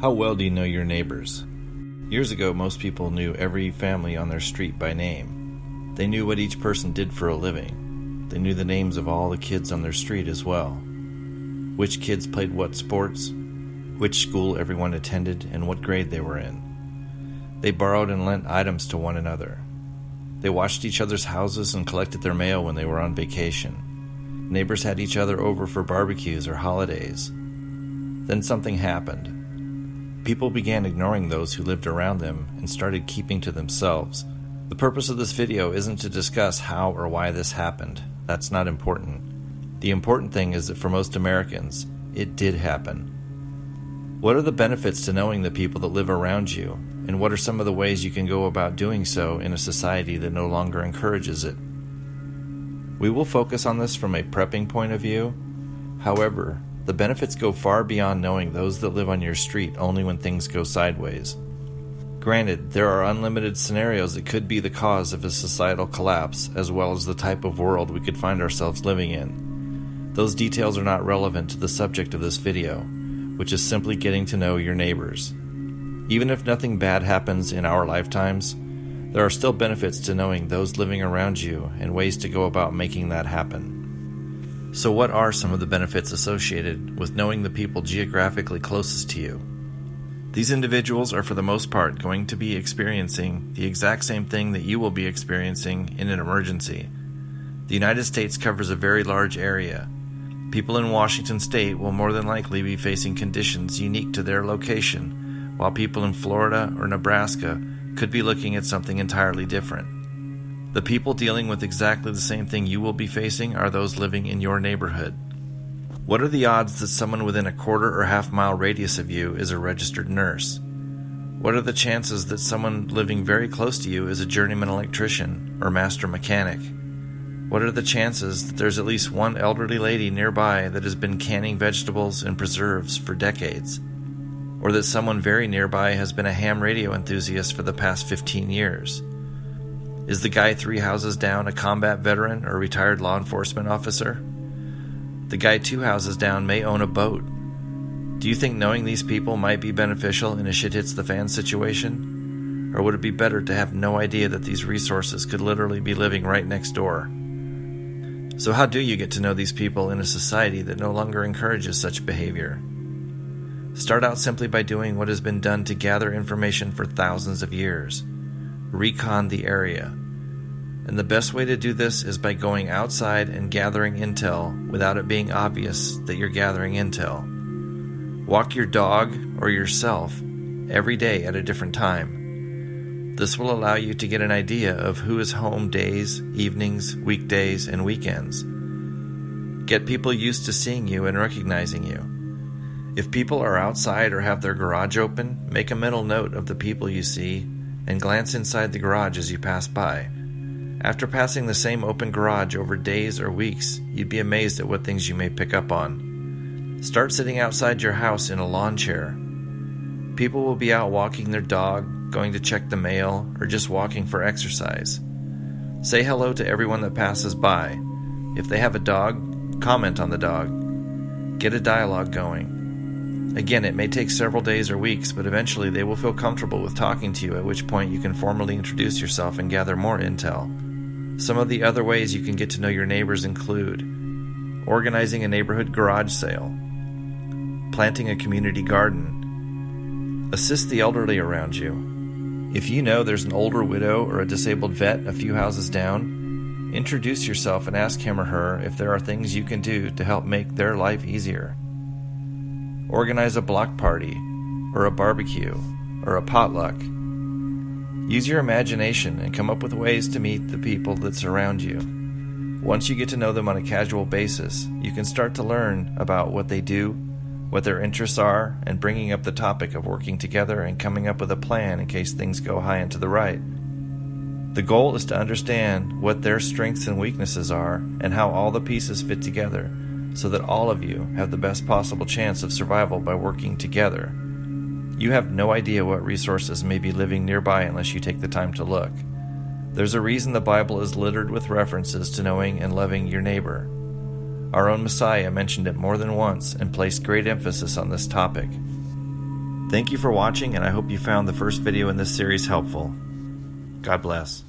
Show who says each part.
Speaker 1: How well do you know your neighbors? Years ago, most people knew every family on their street by name. They knew what each person did for a living. They knew the names of all the kids on their street as well. Which kids played what sports, which school everyone attended, and what grade they were in. They borrowed and lent items to one another. They watched each other's houses and collected their mail when they were on vacation. Neighbors had each other over for barbecues or holidays. Then something happened. People began ignoring those who lived around them and started keeping to themselves. The purpose of this video isn't to discuss how or why this happened. That's not important. The important thing is that for most Americans, it did happen. What are the benefits to knowing the people that live around you, and what are some of the ways you can go about doing so in a society that no longer encourages it? We will focus on this from a prepping point of view. However, the benefits go far beyond knowing those that live on your street only when things go sideways. Granted, there are unlimited scenarios that could be the cause of a societal collapse, as well as the type of world we could find ourselves living in. Those details are not relevant to the subject of this video, which is simply getting to know your neighbors. Even if nothing bad happens in our lifetimes, there are still benefits to knowing those living around you and ways to go about making that happen. So what are some of the benefits associated with knowing the people geographically closest to you? These individuals are for the most part going to be experiencing the exact same thing that you will be experiencing in an emergency. The United States covers a very large area. People in Washington State will more than likely be facing conditions unique to their location, while people in Florida or Nebraska could be looking at something entirely different. The people dealing with exactly the same thing you will be facing are those living in your neighborhood. What are the odds that someone within a quarter or half-mile radius of you is a registered nurse? What are the chances that someone living very close to you is a journeyman electrician or master mechanic? What are the chances that there's at least one elderly lady nearby that has been canning vegetables and preserves for decades? Or that someone very nearby has been a ham radio enthusiast for the past 15 years? Is the guy 3 houses down a combat veteran or retired law enforcement officer? The guy 2 houses down may own a boat. Do you think knowing these people might be beneficial in a shit-hits-the-fan situation? Or would it be better to have no idea that these resources could literally be living right next door? So how do you get to know these people in a society that no longer encourages such behavior? Start out simply by doing what has been done to gather information for thousands of years. Recon the area. And the best way to do this is by going outside and gathering intel without it being obvious that you're gathering intel. Walk your dog or yourself every day at a different time. This will allow you to get an idea of who is home days, evenings, weekdays, and weekends. Get people used to seeing you and recognizing you. If people are outside or have their garage open, make a mental note of the people you see and glance inside the garage as you pass by. After passing the same open garage over days or weeks, you'd be amazed at what things you may pick up on. Start sitting outside your house in a lawn chair. People will be out walking their dog, going to check the mail, or just walking for exercise. Say hello to everyone that passes by. If they have a dog, comment on the dog. Get a dialogue going. Again, it may take several days or weeks, but eventually they will feel comfortable with talking to you, at which point you can formally introduce yourself and gather more intel. Some of the other ways you can get to know your neighbors include organizing a neighborhood garage sale, planting a community garden, assist the elderly around you. If you know there's an older widow or a disabled vet a few houses down, introduce yourself and ask him or her if there are things you can do to help make their life easier. Organize a block party, or a barbecue, or a potluck. Use your imagination and come up with ways to meet the people that surround you. Once you get to know them on a casual basis, you can start to learn about what they do, what their interests are, and bringing up the topic of working together and coming up with a plan in case things go high and to the right. The goal is to understand what their strengths and weaknesses are and how all the pieces fit together, so that all of you have the best possible chance of survival by working together. You have no idea what resources may be living nearby unless you take the time to look. There's a reason the Bible is littered with references to knowing and loving your neighbor. Our own Messiah mentioned it more than once and placed great emphasis on this topic. Thank you for watching, and I hope you found the first video in this series helpful. God bless.